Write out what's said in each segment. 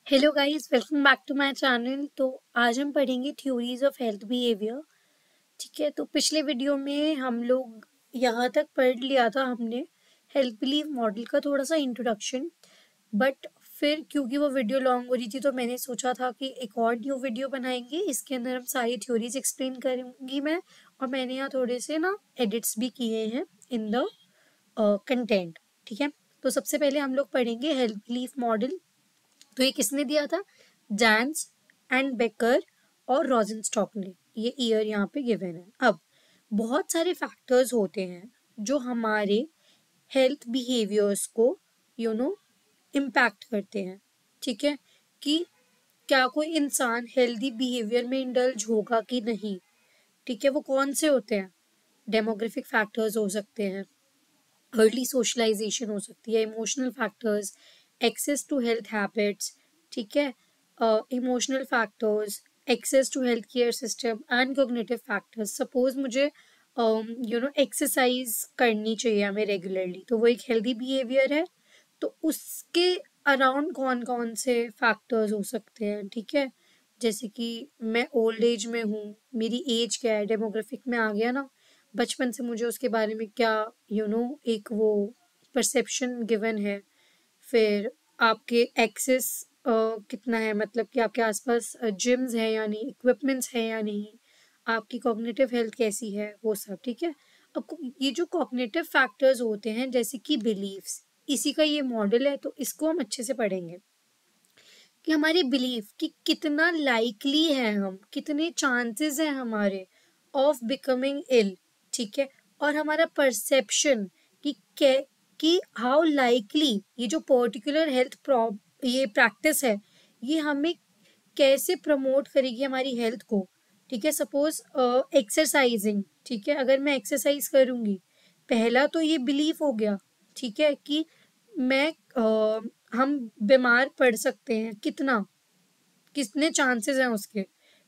Hello guys, welcome back to my channel. तो आज हम पढ़ेंगे थ्योरीज ऑफ हेल्थ बिहेवियर। ठीक है, तो पिछले वीडियो में हम लोग यहाँ तक पढ़ लिया था हमने हेल्थ बिलीफ मॉडल का थोड़ा सा इंट्रोडक्शन। बट फिर क्योंकि वो वीडियो लॉन्ग हो रही थी तो मैंने सोचा था कि एक और न्यू वीडियो बनाएंगे, इसके अंदर हम सारी थ्योरीज एक्सप्लेन करूँगी मैं। और मैंने यहाँ थोड़े से ना एडिट्स भी किए हैं इन द कंटेंट। ठीक है, तो सबसे पहले हम लोग पढ़ेंगे हेल्थ बिलीफ मॉडल। तो ये किसने दिया था? जैन्स एंड बेकर और रॉजनस्टॉक ने। ये ईयर यहाँ पे गिवन है। अब बहुत सारे फैक्टर्स होते हैं जो हमारे हेल्थ बिहेवियर्स को इम्पैक्ट करते हैं। ठीक है, कि क्या कोई इंसान हेल्दी बिहेवियर में इंडल्ज होगा कि नहीं। ठीक है, वो कौन से होते हैं? डेमोग्राफिक फैक्टर्स हो सकते हैं, अर्ली सोशलाइजेशन हो सकती है, emotional factors, access to health habits. ठीक है, emotional factors, access to health care system and cognitive factors. Suppose मुझे एक्सरसाइज करनी चाहिए हमें रेगुलरली, तो वो एक हेल्दी बिहेवियर है। तो उसके अराउंड कौन कौन से फैक्टर्स हो सकते हैं? ठीक है, जैसे कि मैं ओल्ड एज में हूँ, मेरी एज क्या है, डेमोग्राफिक में आ गया ना। बचपन से मुझे उसके बारे में क्या एक वो परसेप्शन गिवन है। फिर आपके एक्सेस कितना है, मतलब कि आपके आसपास जिम्स हैं या नहीं, इक्विपमेंट्स हैं या नहीं, आपकी कॉग्निटिव हेल्थ कैसी है, वो सब। ठीक है, अब ये जो कॉग्निटिव फैक्टर्स होते हैं जैसे कि बिलीफ्स, इसी का ये मॉडल है, तो इसको हम अच्छे से पढ़ेंगे कि हमारे बिलीफ कि कितना लाइकली है हम, कितने चांसेस हैं हमारे ऑफ बिकमिंग इल। ठीक है, और हमारा परसेप्शन कि कि हाउ लाइकली ये जो पर्टिकुलर ये प्रैक्टिस है, ये हमें कैसे प्रमोट करेगी हमारी हेल्थ को। ठीक है, सपोज एक्सरसाइजिंग। ठीक है, अगर मैं एक्सरसाइज करूंगी, पहला तो ये बिलीफ हो गया। ठीक है, कि मैं हम बीमार पड़ सकते हैं, कितने चांसेस हैं उसके।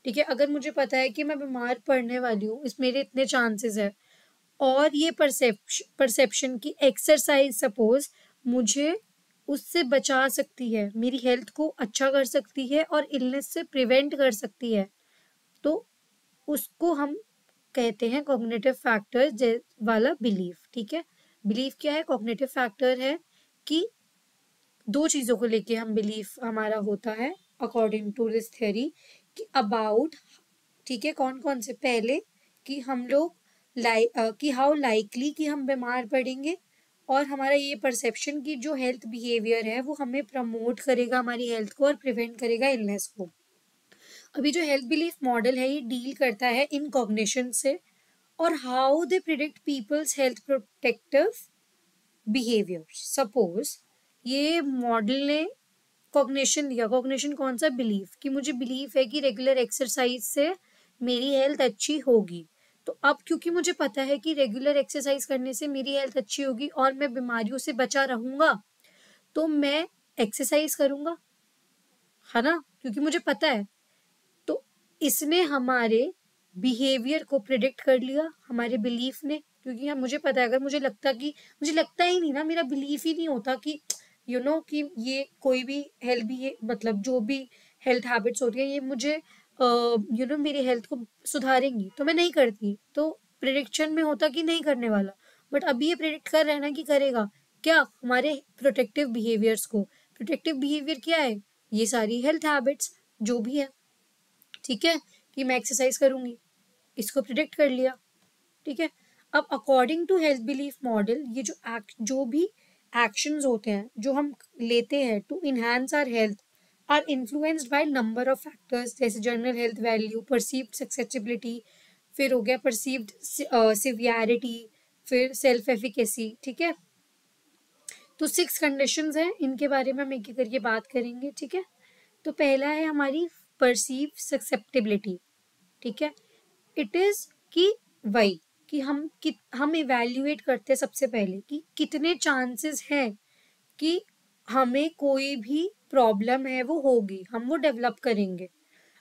ठीक है, अगर मुझे पता है कि मैं बीमार पड़ने वाली हूँ, इस मेरे इतने चांसेस है। और ये परसेप्शन की एक्सरसाइज सपोज मुझे उससे बचा सकती है, मेरी हेल्थ को अच्छा कर सकती है और इलनेस से प्रिवेंट कर सकती है, तो उसको हम कहते हैं कॉग्निटिव फैक्टर वाला बिलीफ। ठीक है, बिलीफ क्या है? कॉग्निटिव फैक्टर है कि दो चीज़ों को लेके हम बिलीफ हमारा होता है अकॉर्डिंग टू दिस थ्योरी, कि अबाउट, ठीक है, कौन कौन से? पहले कि हम लोग कि हाउ लाइकली कि हम बीमार पड़ेंगे, और हमारा ये परसेप्शन की जो हेल्थ बिहेवियर है वो हमें प्रमोट करेगा हमारी हेल्थ को और प्रिवेंट करेगा इलनेस को। अभी जो हेल्थ बिलीफ मॉडल है ये डील करता है इन कॉग्निशन से, और how they predict people's health protective behaviour. Suppose ये मॉडल ने कॉग्निशन दिया। कॉग्निशन कौन सा? बिलीफ, कि मुझे बिलीफ है कि रेगुलर एक्सरसाइज से मेरी हेल्थ अच्छी होगी। तो अब क्योंकि मुझे पता है कि रेगुलर एक्सरसाइज करने से मेरी हेल्थ अच्छी होगी और मैं बीमारियों से बचा रहूंगा, तो मैं एक्सरसाइज करूंगा, है ना, क्योंकि मुझे पता है। तो इसने हमारे बिहेवियर को प्रिडिक्ट कर लिया, हमारे बिलीफ ने, क्योंकि हम मुझे पता है, अगर मुझे लगता ही नहीं ना, मेरा बिलीफ ही नहीं होता कि कि ये कोई भी हेल्थ भी मतलब जो भी हेल्थ हैबिट्स होती है ये मुझे मेरी हेल्थ को सुधारेंगी, तो मैं नहीं करती। तो प्रिडिक्शन में होता कि नहीं करने वाला, बट अभी ये प्रिडिक्ट कर रहे हैं ना कि करेगा। क्या? हमारे प्रोटेक्टिव बिहेवियर्स को। प्रोटेक्टिव बिहेवियर क्या है? ये सारी हेल्थ हैबिट्स जो भी है। ठीक है, कि मैं एक्सरसाइज करूंगी, इसको प्रिडिक्ट कर लिया। ठीक है, अब according to health belief model ये जो भी एक्शंस होते हैं जो हम लेते हैं to enhance our health are influenced by number of factors, जैसे general health value, perceived susceptibility, फिर हो गया परसीव्ड सिवियरिटी, फिर सेल्फ एफिकेसी। ठीक है, तो 6 कंडीशंस हैं, इनके बारे में हम एक एक करके बात करेंगे। ठीक है, तो पहला है हमारी परसीव सक्सेप्टेबिलिटी। ठीक है, इट इज कि वही कि हम इवेल्युएट करते हैं सबसे पहले कि कितने चांसेस हैं कि हमें कोई भी प्रॉब्लम है वो होगी, हम वो डेवलप करेंगे।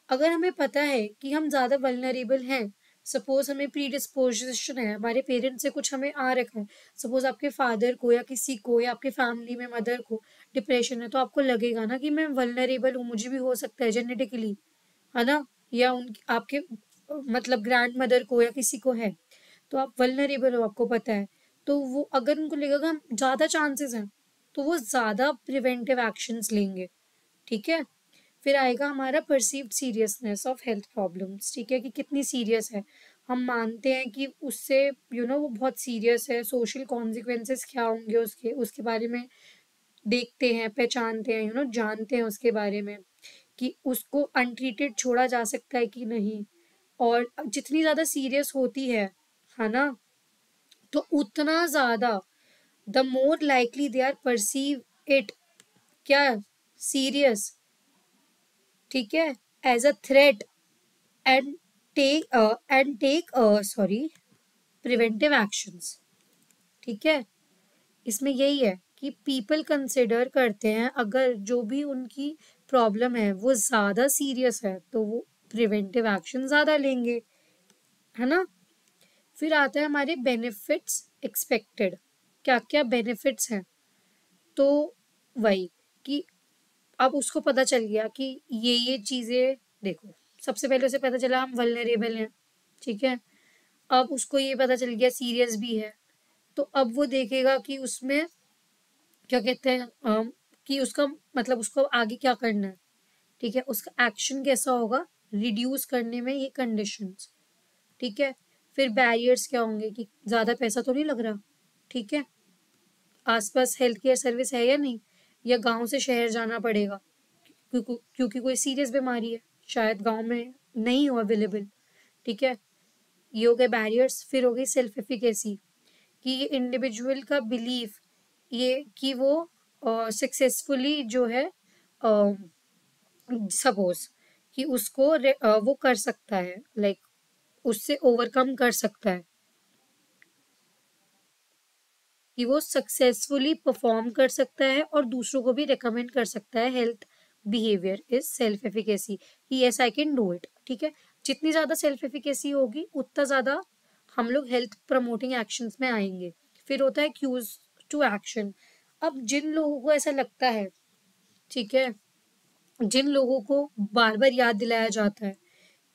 अगर हमें पता है कि हम ज़्यादा वल्नरेबल हैं, सपोज हमें प्री डिस्पोजिशन है, हमारे पेरेंट्स से कुछ हमें आ रखा है, सपोज आपके फादर को या किसी को या आपके फैमिली में मदर को डिप्रेशन है, तो आपको लगेगा ना कि मैं वल्नरेबल हूँ, मुझे भी हो सकता है जेनेटिकली, है ना, या उन आपके मतलब ग्रैंड मदर को या किसी को है, तो आप वल्नरेबल हो, आपको पता है, तो वो अगर उनको लगेगा ज़्यादा चांसेस हैं, तो वो ज़्यादा प्रिवेंटिव एक्शंस लेंगे, ठीक है। फिर आएगा हमारा perceived seriousness of health problems, ठीक है, कि कितनी सीरियस है, हम मानते हैं कि उससे वो बहुत सीरियस है, सोशल कॉन्सिक्वेंसेस क्या होंगे उसके उसके बारे में देखते हैं, पहचानते हैं, जानते हैं उसके बारे में, कि उसको अनट्रीटेड छोड़ा जा सकता है कि नहीं, और जितनी ज़्यादा सीरियस होती है ना, तो उतना ज़्यादा the more likely they are perceive it क्या सीरियस, ठीक है, as a threat, and take sorry preventive actions, ठीक है। इसमें यही है कि पीपल कंसिडर करते हैं अगर जो भी उनकी प्रॉब्लम है वो ज़्यादा सीरियस है तो वो प्रिवेंटिव एक्शन ज़्यादा लेंगे, है ना। फिर आता है हमारे बेनिफिट्स एक्सपेक्टेड, क्या क्या बेनिफिट्स हैं, तो वही कि अब उसको पता चल गया कि ये चीज़ें, देखो सबसे पहले उसे पता चला हम वल्नरेबल हैं, ठीक है, अब उसको ये पता चल गया सीरियस भी है, तो अब वो देखेगा कि उसमें क्या कहते हैं कि उसका मतलब उसको आगे क्या करना है, ठीक है, उसका एक्शन कैसा होगा रिड्यूस करने में ये कंडीशंस, ठीक है। फिर बैरियर्स क्या होंगे कि ज़्यादा पैसा तो नहीं लग रहा, ठीक है, आसपास हेल्थ केयर सर्विस है या नहीं, या गांव से शहर जाना पड़ेगा क्योंकि कोई सीरियस बीमारी है, शायद गांव में नहीं हो अवेलेबल, ठीक है, ये हो गए बैरियर्स। फिर हो गई सेल्फ एफिकेसी, कि ये इंडिविजुअल का बिलीफ, ये कि वो सक्सेसफुली जो है सपोज कि उसको वो कर सकता है, लाइक उससे ओवरकम कर सकता है, कि वो सक्सेसफुली परफॉर्म कर सकता है और दूसरों को भी रिकमेंड कर सकता है। Health behaviour is self efficacy, कि yes I can do it, ठीक है। जितनी ज़्यादा सेल्फ एफिकेसी होगी उतना ज़्यादा हम लोग हेल्थ प्रमोटिंग एक्शंस में आएंगे। फिर होता है क्यूज टू एक्शन, अब जिन लोगों को ऐसा लगता है, ठीक है, जिन लोगों को बार बार याद दिलाया जाता है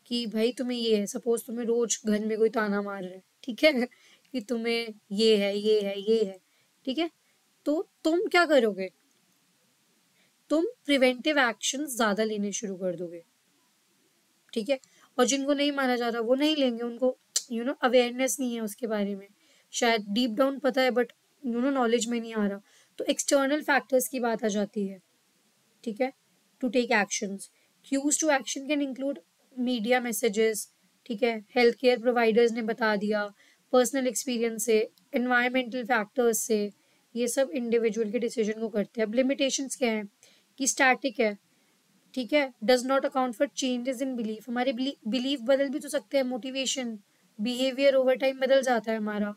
कि भाई तुम्हें ये है, सपोज तुम्हें रोज घर में कोई ताना मार रहा है, ठीक है, कि तुम्हें ये है ये है ये है, ठीक है, तो तुम क्या करोगे, तुम प्रिवेंटिव एक्शन ज्यादा लेने शुरू कर दोगे, ठीक है। और जिनको नहीं माना जा रहा वो नहीं लेंगे, उनको अवेयरनेस नहीं है उसके बारे में, शायद डीप डाउन पता है बट नॉलेज में नहीं आ रहा, तो एक्सटर्नल फैक्टर्स की बात आ जाती है, ठीक है, to take actions. Cues to action can include media messages, ठीक है, हेल्थ केयर प्रोवाइडर्स ने बता दिया, पर्सनल एक्सपीरियंस से, एनवायरमेंटल फैक्टर्स से, ये सब इंडिविजुअल के डिसीजन को करते हैं। अब लिमिटेशंस क्या है, कि स्टैटिक है, ठीक है, does not account for changes in belief, हमारे बिलीफ बदल भी तो सकते हैं, मोटिवेशन बिहेवियर ओवर टाइम बदल जाता है हमारा,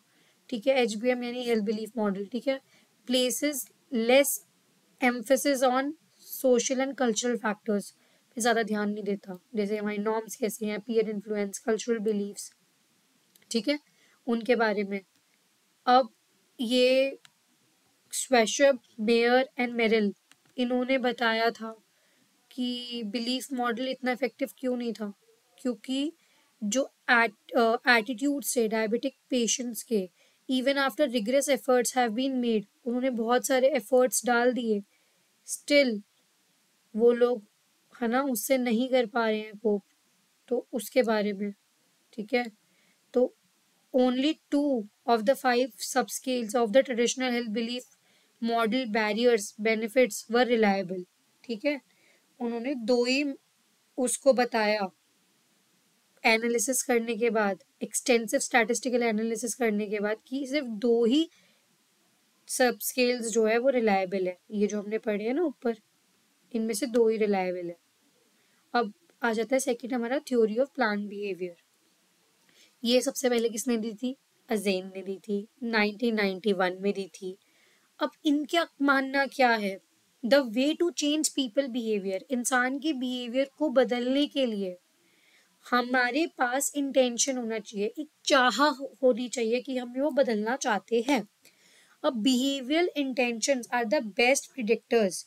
ठीक है, HBM यानी हेल्थ बिलीफ मॉडल, ठीक है, places less emphasis on social and cultural factors पे ज़्यादा ध्यान नहीं देता, जैसे हमारी नॉर्म्स कैसी हैं, पीयर इन्फ्लुएंस, कल्चरल बिलीव्स, ठीक है, उनके बारे में। अब ये स्वेशब, मेयर एंड मेरिल, इन्होंने बताया था कि बिलीफ मॉडल इतना इफेक्टिव क्यों नहीं था, क्योंकि जो एटीट्यूड से डायबिटिक पेशेंट्स के, even after rigorous efforts have been made, उन्होंने बहुत सारे एफर्ट्स डाल दिए, स्टिल वो लोग, है ना, उससे नहीं कर पा रहे हैं कोप, तो उसके बारे में, ठीक है। तो only 2 of the 5 subscales of the traditional health belief model barriers benefits were reliable, ठीक है, उन्होंने 2 ही उसको बताया, एनालिसिस करने के बाद, एक्सटेंसिव स्टैटिस्टिकल एनालिसिस करने के बाद, कि सिर्फ 2 ही सब स्केल्स जो है वो रिलायबल है, ये जो हमने पढ़े हैं ना ऊपर, इनमें से 2 ही रिलायबल है। अब आ जाता है सेकंड हमारा थ्योरी ऑफ प्लांट बिहेवियर, ये सबसे पहले किसने दी थी, अजेन ने दी थी, 1991 में दी थी। अब इनका मानना क्या है, the way to change people behaviour, इंसान के बिहेवियर को बदलने के लिए हमारे पास इंटेंशन होना चाहिए, एक चाह होनी चाहिए कि हम वो बदलना चाहते हैं। अब behavioural intentions are the best predictors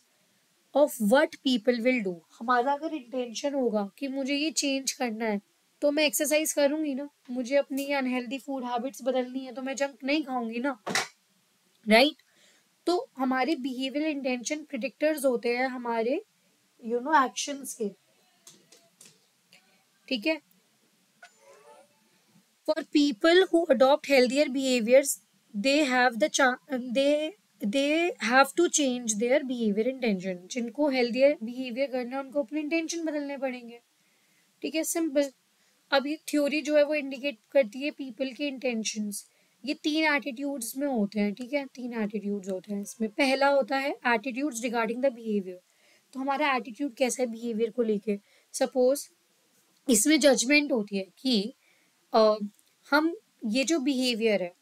of what people will do. हमारा अगर इंटेंशन होगा कि मुझे ये चेंज करना है तो मैं एक्सरसाइज करूंगी ना, मुझे अपनी अनहेल्दी फूड हैबिट्स बदलनी है तो मैं जंक नहीं खाऊंगी ना, राइट। तो हमारे बिहेवियरल इंटेंशन प्रिडिक्टर्स होते हैं हमारे एक्शंस के, ठीक है। For people who adopt healthier behaviours they have the they have to change their behaviour intention. जिनको हेल्दियर बिहेवियर करना है उनको अपने इंटेंशन बदलने पड़ेंगे, ठीक है, सिंपल। अब ये थ्योरी जो है वो इंडिकेट करती है पीपल के इंटेंशंस। ये 3 एटीट्यूड्स में होते हैं, ठीक है, 3 एटीट्यूड्स होते हैं इसमें। पहला होता है एटीट्यूड्स रिगार्डिंग द बिहेवियर। तो हमारा एटीट्यूड कैसा है बिहेवियर को लेके। सपोज इसमें जजमेंट होती है कि हम ये जो बिहेवियर है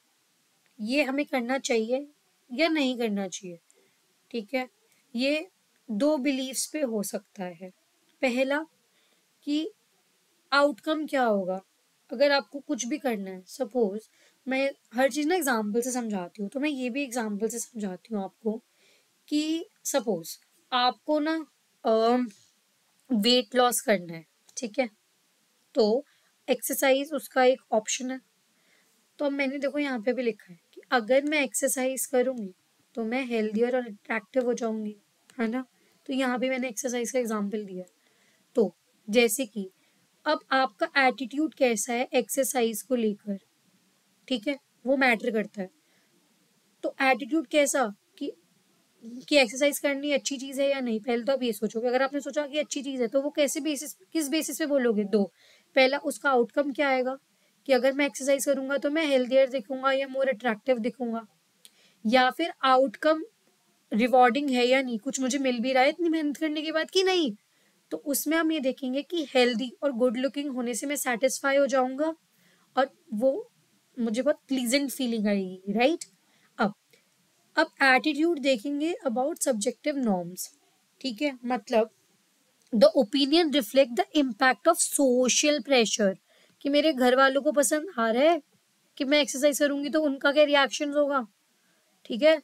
ये हमें करना चाहिए या नहीं करना चाहिए, ठीक है। ये 2 बिलीव्स पे हो सकता है। पहला कि आउटकम क्या होगा अगर आपको कुछ भी करना है। सपोज मैं हर चीज़ ना एग्जाम्पल से समझाती हूँ, तो मैं ये भी एग्जाम्पल से समझाती हूँ आपको कि सपोज आपको ना वेट लॉस करना है, ठीक है, तो एक्सरसाइज उसका एक ऑप्शन है। तो अब मैंने देखो यहाँ पे भी लिखा है कि अगर मैं एक्सरसाइज करूँगी तो मैं हेल्दियर और अट्रैक्टिव हो जाऊंगी, है ना। तो यहाँ पे मैंने एक्सरसाइज का एग्जाम्पल दिया। तो जैसे कि अब आपका एटीट्यूड कैसा है एक्सरसाइज को लेकर, ठीक है, वो मैटर करता है। तो एटीट्यूड कैसा कि एक्सरसाइज करनी अच्छी चीज है या नहीं। पहले तो आप ये सोचो कि अगर आपने सोचा कि अच्छी चीज है तो वो कैसे बेसिस किस बेसिस पे बोलोगे। 2, पहला उसका आउटकम क्या आएगा कि अगर मैं एक्सरसाइज करूंगा तो मैं हेल्दियर दिखूंगा या मोर अट्रैक्टिव दिखूंगा, या फिर आउटकम रिवॉर्डिंग है या नहीं, कुछ मुझे मिल भी रहा है इतनी मेहनत करने के बाद कि नहीं। तो उसमें हम ये देखेंगे कि हेल्दी और गुड लुकिंग होने से मैं सेटिस्फाई हो जाऊंगा और वो मुझे बहुत प्लीजेंट फीलिंग आएगी, राइट। अब अब एटीट्यूड देखेंगे अबाउट सब्जेक्टिव नॉर्म्स, ठीक है। मतलब the opinion reflect the impact of social pressure, कि मेरे घर वालों को पसंद आ रहा है कि मैं एक्सरसाइज करूंगी तो उनका क्या रिएक्शन होगा, ठीक है,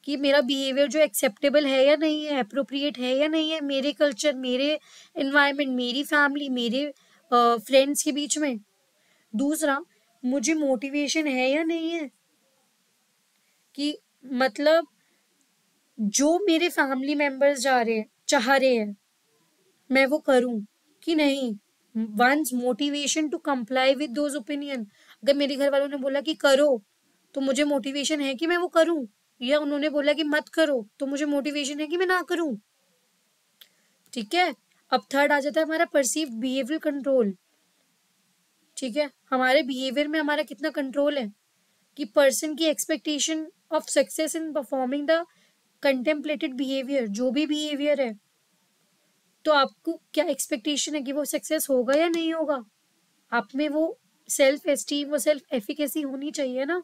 कि मेरा बिहेवियर जो एक्सेप्टेबल है या नहीं है, अप्रोप्रिएट है या नहीं है मेरे कल्चर, मेरे एनवायरनमेंट, मेरी फैमिली, मेरे फ्रेंड्स के बीच में। दूसरा, मुझे मोटिवेशन है या नहीं है, कि मतलब जो मेरे फैमिली मेंबर्स चाह रहे हैं मैं वो करूं कि नहीं। Once motivation to comply with those opinion. अगर मेरे घर वालों ने बोला कि करो तो मुझे मोटिवेशन है कि मैं वो करूं, या उन्होंने बोला कि मत करो तो मुझे मोटिवेशन है कि मैं ना करूं, ठीक है। अब थर्ड आ जाता है हमारा परसीव्ड बिहेवियर कंट्रोल, ठीक है। हमारे बिहेवियर में हमारा कितना कंट्रोल है कि पर्सन की expectation of success in performing the contemplated behaviour, जो भी बिहेवियर है तो आपको क्या एक्सपेक्टेशन है कि वो सक्सेस होगा या नहीं होगा। आप में वो सेल्फ एस्टीम, वो सेल्फ एफिकेसी होनी चाहिए ना,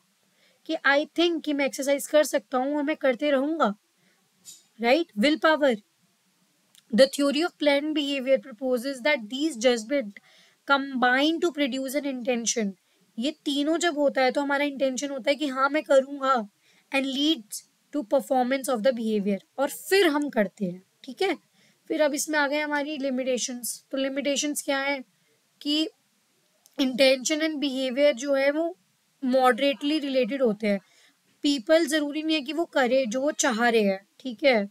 कि आई थिंक कि मैं एक्सरसाइज कर सकता हूँ और मैं करते रहूंगा, right. Will power. The theory of planned behaviour proposes that these judgement combine to produce an intention. ये तीनों जब होता है तो हमारा इंटेंशन होता है कि हाँ मैं करूंगा, and leads to performance of the behaviour, और फिर हम करते हैं, ठीक है। फिर अब इसमें आ गए हमारी लिमिटेशंस। तो लिमिटेशंस क्या है कि इंटेंशन एंड बिहेवियर जो है वो मॉडरेटली रिलेटेड होते हैं। पीपल जरूरी नहीं है कि वो करे जो वो चाह रहे हैं, ठीक है,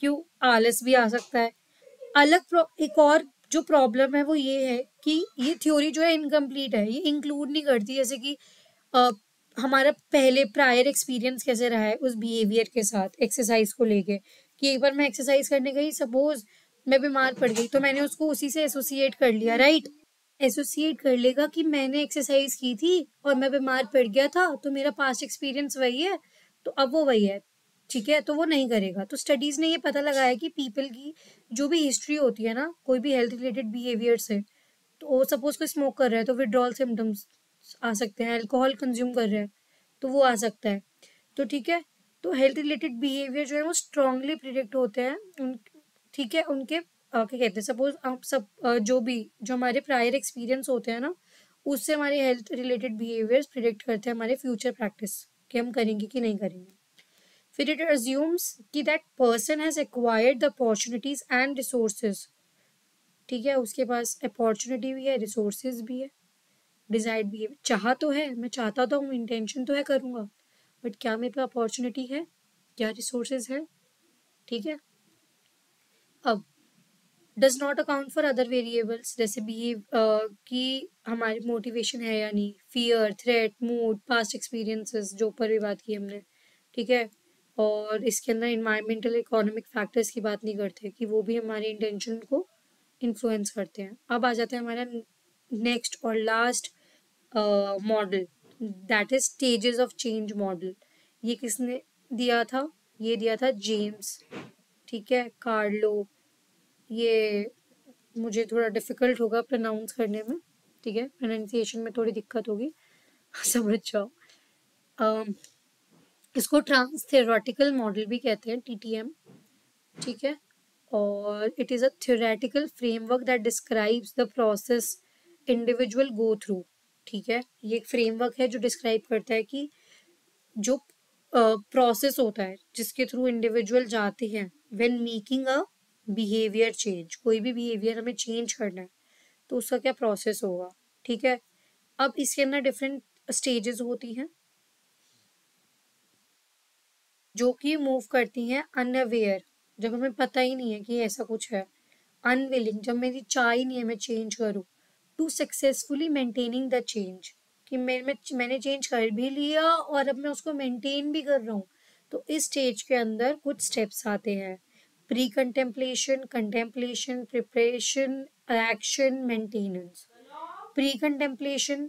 क्यों आलस भी आ सकता है। एक और जो प्रॉब्लम है वो ये है कि ये थ्योरी जो है इनकम्प्लीट है, ये इंक्लूड नहीं करती जैसे कि हमारा पहले प्रायर एक्सपीरियंस कैसे रहा है उस बिहेवियर के साथ एक्सरसाइज को लेके। कि एक बार मैं एक्सरसाइज करने गई, सपोज मैं बीमार पड़ गई तो मैंने उसको उसी से एसोसिएट कर लिया, राइट। एसोसिएट कर लेगा कि मैंने एक्सरसाइज की थी और मैं बीमार पड़ गया था तो मेरा पास्ट एक्सपीरियंस वही है तो अब वो वही है, ठीक है, तो वो नहीं करेगा। तो स्टडीज ने ये पता लगाया कि पीपल की जो भी हिस्ट्री होती है ना कोई भी हेल्थ रिलेटेड बिहेवियर से, तो सपोज कोई स्मोक कर रहा है तो विड्रॉल सिम्टम्स आ सकते हैं, अल्कोहल कंज्यूम कर रहा है तो वो आ सकता है, तो ठीक है। तो हेल्थ रिलेटेड बिहेवियर जो है वो स्ट्रांगली प्रिडिक्ट होते हैं ठीक है, उनके क्या कहते हैं, सपोज आप सब जो हमारे प्रायर एक्सपीरियंस होते हैं ना उससे हमारे हेल्थ रिलेटेड बिहेवियर्स प्रिडिक्ट करते हैं हमारे फ्यूचर प्रैक्टिस, कि हम करेंगे कि नहीं करेंगे। फिर इट अज्यूम्स कि that person has acquired the opportunities and resources, ठीक है, उसके पास अपॉर्चुनिटी भी है, रिसोर्सेज भी है, डिजायर्ड भी है, चाह तो है, मैं चाहता तो हूँ, इंटेंशन तो है करूँगा, बट क्या मेरे पे अपॉर्चुनिटी है, क्या रिसोर्सेज है, ठीक है। अब does not account for other variables, जैसे बिहेव कि हमारी मोटिवेशन है या नहीं, fear, threat, mood, past experiences, जो ऊपर भी बात की हमने, ठीक है। और इसके अंदर इन्वायरमेंटल इकोनॉमिक फैक्टर्स की बात नहीं करते कि वो भी हमारे इंटेंशन को इन्फ्लुएंस करते हैं। अब आ जाता है हमारा नेक्स्ट और last model, that is stages of change model. ये किसने दिया था? ये दिया था जेम्स, ठीक है, कार्लो। ये मुझे थोड़ा डिफिकल्ट होगा प्रोनाउंस करने में, ठीक है, प्रोनाउंसिएशन में थोड़ी दिक्कत होगी, समझ जाओ। इसको ट्रांस थ्योरेटिकल मॉडल भी कहते हैं, TTM, ठीक है। और it is a theoretical framework that describes the process individual go through, ठीक है। ये एक फ्रेमवर्क है जो डिस्क्राइब करता है कि जो प्रोसेस होता है जिसके थ्रू इंडिविजुअल जाते हैं when making a behaviour change, कोई भी बिहेवियर हमें चेंज करना है तो उसका क्या प्रोसेस होगा, ठीक है। अब इसके अंदर डिफरेंट स्टेजेस होती हैं जो कि मूव करती हैं अनअवेयर, जब हमें पता ही नहीं है कि ऐसा कुछ है, अनविलिंग, जब मेरी चाह ही नहीं है मैं चेंज करूँ, to successfully maintaining the change, कि मैंने चेंज कर भी लिया और अब मैं उसको मेंटेन भी कर रहा हूँ। तो इस स्टेज के अंदर कुछ स्टेप्स आते हैं, pre contemplation, contemplation, preparation, action, maintenance. Pre contemplation,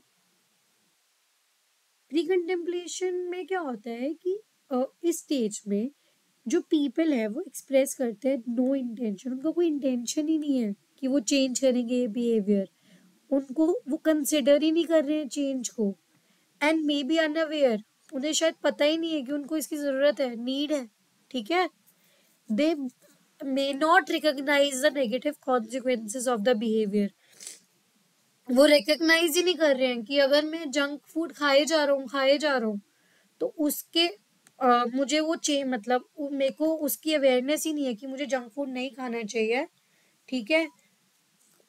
pre contemplation में क्या होता है कि इस स्टेज में जो पीपल है वो एक्सप्रेस करते हैं नो इंटेंशन, उनका कोई इंटेंशन ही नहीं है कि वो चेंज करेंगे बिहेवियर, उनको वो कंसिडर ही नहीं कर रहे हैं चेंज को, एंड मे बी अनअवेयर, उन्हें शायद पता ही नहीं है कि उनको इसकी ज़रूरत है, नीड है, ठीक है। They may not recognize the negative consequences of the behaviour, वो रिकॉग्नाइज ही नहीं कर रहे हैं कि अगर मैं जंक फूड खाए जा रहा हूँ तो उसके मुझे वो मतलब मेरे को उसकी अवेयरनेस ही नहीं है कि मुझे जंक फूड नहीं खाना चाहिए, ठीक है,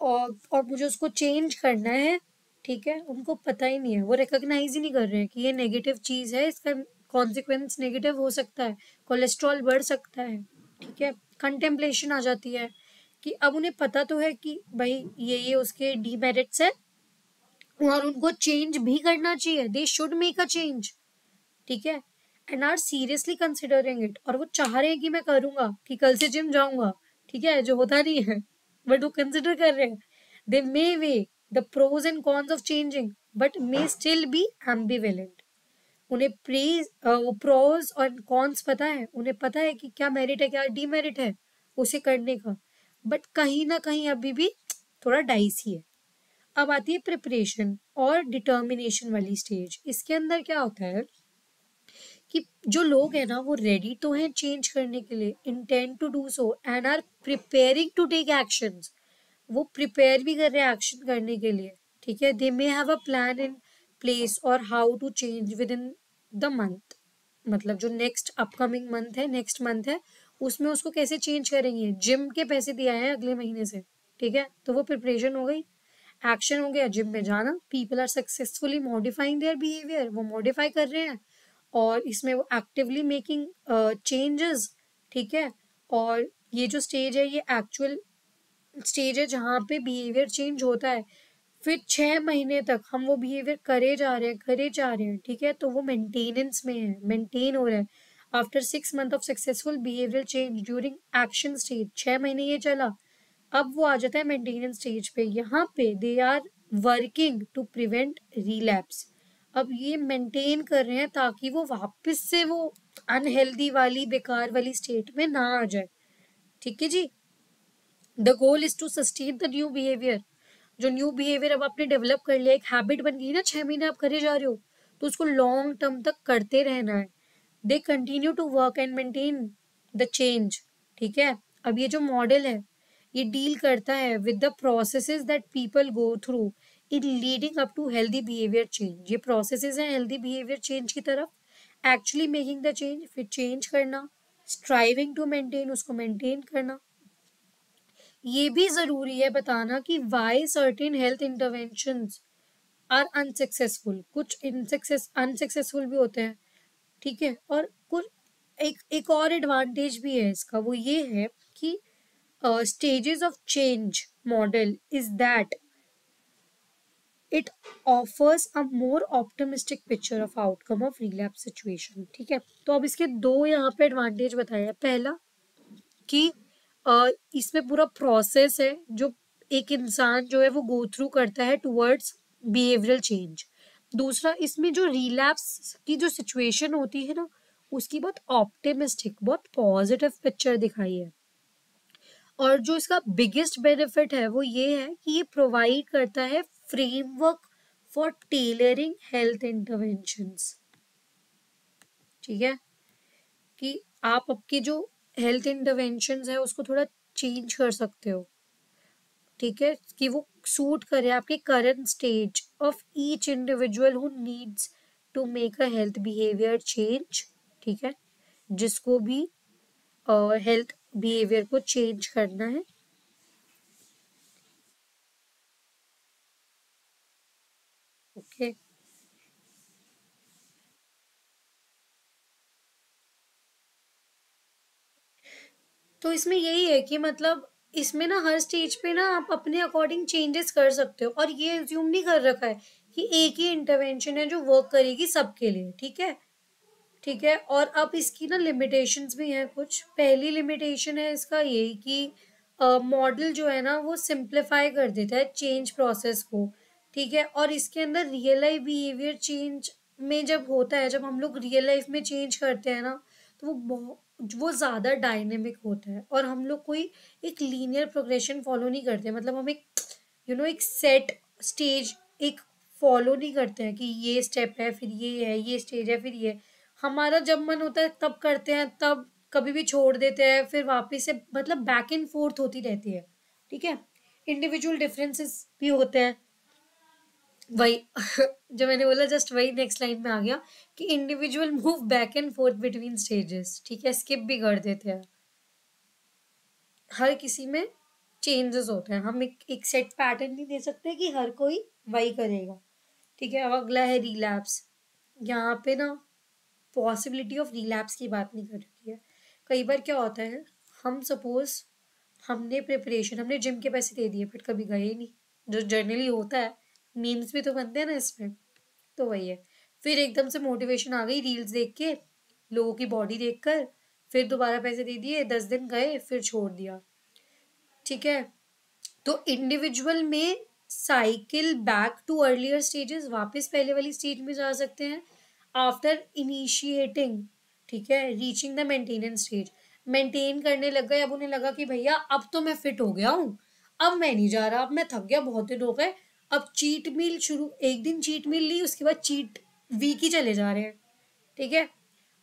और मुझे उसको चेंज करना है, ठीक है। उनको पता ही नहीं है, वो रिकॉग्नाइज ही नहीं कर रहे हैं कि ये नेगेटिव चीज़ है, इसका कॉन्सिक्वेंस नेगेटिव हो सकता है, कोलेस्ट्रॉल बढ़ सकता है, ठीक है। कंटेम्पलेशन आ जाती है कि अब उन्हें पता तो है कि भाई ये उसके डीमेरिट्स है और उनको चेंज भी करना चाहिए, they should make a change, ठीक है, and are seriously considering it, और वो चाह रहे हैं कि मैं करूंगा, कि कल से जिम जाऊंगा, ठीक है, जो होता नहीं है, बट वो कंसिडर कर रहे हैं। They may weigh the pros and cons of changing but may still be ambivalent, उन्हें वो प्रोज और कॉन्स पता है, उन्हें पता है कि क्या मेरिट है क्या डीमेरिट है उसे करने का, बट कहीं ना कहीं अभी भी थोड़ा डाइसी है। अब आती है प्रिपरेशन और डिटर्मिनेशन वाली स्टेज। इसके अंदर क्या होता है कि जो लोग हैं ना वो रेडी तो हैं चेंज करने के लिए, intend to do so and are preparing to take actions, वो प्रिपेयर भी कर रहे हैं एक्शन करने के लिए, ठीक है। They may have a plan in place और how to change within the month, मतलब जो नेक्स्ट अपकमिंग मंथ है, नेक्स्ट मंथ है, उसमें उसको कैसे चेंज करेंगे, जिम के पैसे दिए हैं अगले महीने से, ठीक है, तो वो प्रिपरेशन हो गई। एक्शन हो गया जिम में जाना, people are successfully modifying their behaviour, वो मॉडिफाई कर रहे हैं और इसमें वो एक्टिवली मेकिंग चेंजेस, ठीक है। और ये जो स्टेज है ये एक्चुअल स्टेज है जहाँ पे बिहेवियर चेंज होता है, फिर 6 महीने तक हम वो बिहेवियर करे जा रहे हैं, ठीक है, तो वो मेंटेनेंस में है, मेंटेन हो रहा है। After 6 month of successful behaviour change during action stage, 6 महीने ये चला, अब वो आ जाता है मेंटेनेंस स्टेज पे, यहाँ पे they are working to prevent relapse, अब ये मेंटेन कर रहे हैं ताकि वो वापस से वो अनहेल्दी वाली बेकार वाली स्टेट में ना आ जाए, ठीक है जी। The goal is to sustain the new behaviour, जो न्यू बिहेवियर अब आपने डेवलप कर लिया, एक हैबिट बन गई ना, 6 महीने आप करे जा रहे हो, तो उसको लॉन्ग टर्म तक करते रहना है। They continue to work and maintain the change, ठीक है। अब ये जो मॉडल है ये डील करता है with the processes that people go through in leading up to healthy behaviour change, ये प्रोसेसेस हैं हेल्दी बिहेवियर चेंज की तरफ, एक्चुअली मेकिंग द चेंज, फिर चेंज करना, स्ट्राइविंग टू मेंटेन, उसको मेंटेन करना। ये भी जरूरी है बताना कि why certain health interventions are unsuccessful, कुछ अनसक्सेसफुल भी होते हैं, ठीक है। और कुछ एक और एडवांटेज भी है इसका, वो ये है कि stages of change model is that it offers a more optimistic picture of outcome of relapse situation, ठीक है। तो अब इसके दो यहाँ पे एडवांटेज बताए हैं। पहला कि इसमें पूरा प्रोसेस है जो एक इंसान जो है वो गो थ्रू करता है टुवर्ड्स बिहेवियरल चेंज। दूसरा, इसमें जो रिलैप्स की जो सिचुएशन होती है ना, उसकी बहुत ऑप्टिमिस्टिक, बहुत पॉजिटिव पिक्चर दिखाई है। और जो इसका बिगेस्ट बेनिफिट है वो ये है कि ये प्रोवाइड करता है framework for tailoring health interventions, ठीक है। कि आप आपकी जो हेल्थ इंटरवेंशंस है उसको थोड़ा चेंज कर सकते हो, ठीक है, कि वो सूट करे आपके current stage of each individual who needs to make a health behaviour change, ठीक है, जिसको भी हेल्थ बिहेवियर को चेंज करना है। ओके, तो इसमें यही है कि मतलब इसमें ना हर स्टेज पे ना आप अपने अकॉर्डिंग चेंजेस कर सकते हो, और ये एज्यूम नहीं कर रखा है कि एक ही इंटरवेंशन है जो वर्क करेगी सबके लिए, ठीक है। ठीक है, और अब इसकी ना लिमिटेशंस भी हैं कुछ। पहली लिमिटेशन है इसका यही कि मॉडल जो है ना वो सिंप्लीफाई कर देता है चेंज प्रोसेस को, ठीक है। और इसके अंदर रियल लाइफ बिहेवियर चेंज में जब होता है, जब हम लोग रियल लाइफ में चेंज करते हैं ना, तो वो ज़्यादा डायनेमिक होता है, और हम लोग कोई एक लीनियर प्रोग्रेशन फॉलो नहीं करते। मतलब हम एक एक सेट स्टेज एक फॉलो नहीं करते हैं कि ये स्टेप है, फिर ये है, ये स्टेज है, फिर ये। हमारा जब मन होता है तब करते हैं, तब कभी भी छोड़ देते हैं, फिर वापस से मतलब बैक एंड फोर्थ होती रहती है, ठीक है। इंडिविजुअल डिफरेंसेस भी होते हैं, वही जो मैंने बोला जस्ट वही नेक्स्ट लाइन में आ गया कि individual move back and fourth between stages, ठीक है, स्किप भी कर देते हैं। हर किसी में चेंजेस होते हैं, हम एक सेट पैटर्न नहीं दे सकते कि हर कोई वही करेगा, ठीक है। अब अगला है रिलैप्स। यहाँ पे ना पॉसिबिलिटी ऑफ रिलैप्स की बात नहीं कर रखी है। कई बार क्या होता है, हम सपोज हमने जिम के पैसे दे दिए बट कभी गए ही नहीं, जो जर्नली होता है। मीम्स भी तो बनते हैं ना इसमें, तो वही है। फिर एकदम से मोटिवेशन आ गई रील्स देख के, लोगों की बॉडी देखकर, फिर दोबारा पैसे दे दिए, 10 दिन गए, फिर छोड़ दिया, ठीक है। तो इंडिविजुअल में cycle back to earlier stages, वापस पहले वाली स्टेज में जा सकते हैं आफ्टर इनिशिएटिंग, ठीक है, reaching the maintenance stage. Maintain करने लग गए, अब उन्हें लगा कि भैया अब तो मैं फिट हो गया हूँ, अब मैं नहीं जा रहा, अब मैं थक गया, बहुत दिन हो गए। अब चीट मील शुरू, एक दिन चीट मील ली, उसके बाद चीट वीक ही चले जा रहे हैं, ठीक है।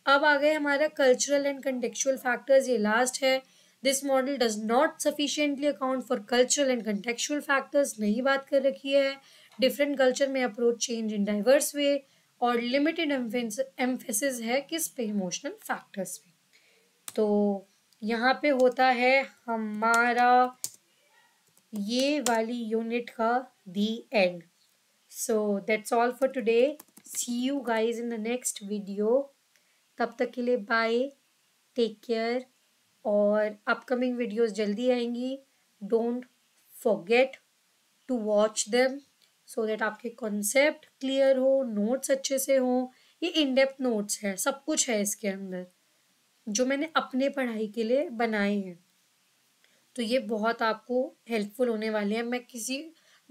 अब आ गए हमारा कल्चरल एंड कंटेक्चुअल फैक्टर्स, ये लास्ट है। This model does not sufficiently account for cultural and contextual factors, नई बात कर रखी है। डिफरेंट कल्चर में अप्रोच चेंज इन डाइवर्स वे, और लिमिटेड एम्फेसिस है किस पे, इमोशनल फैक्टर्स पे। तो यहाँ पे होता है हमारा ये वाली यूनिट का the end. So that's all for today, see you guys in the next video. तब तक के लिए बाय, टेक केयर, और अपकमिंग वीडियोस जल्दी आएंगी। Don't forget to watch them so that आपके कॉन्सेप्ट क्लियर हो, नोट्स अच्छे से हो। ये इन डेप्थ नोट्स हैं, सब कुछ है इसके अंदर जो मैंने अपने पढ़ाई के लिए बनाए हैं, तो ये बहुत आपको हेल्पफुल होने वाले हैं।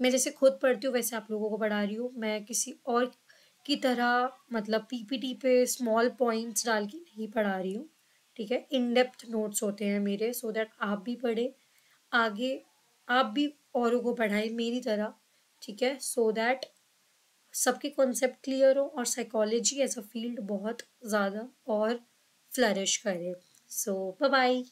मैं जैसे खुद पढ़ती हूँ वैसे आप लोगों को पढ़ा रही हूँ, मैं किसी और की तरह मतलब पीपीटी पे स्मॉल पॉइंट्स डाल के नहीं पढ़ा रही हूँ, ठीक है। इन डेप्थ नोट्स होते हैं मेरे, सो दैट आप भी पढ़े आगे, आप भी औरों को पढ़ाए मेरी तरह, ठीक है, सो दैट सबके कॉन्सेप्ट क्लियर हो और साइकोलॉजी एज अ फील्ड बहुत ज़्यादा और फ्लरिश करे। सो बाय बाय।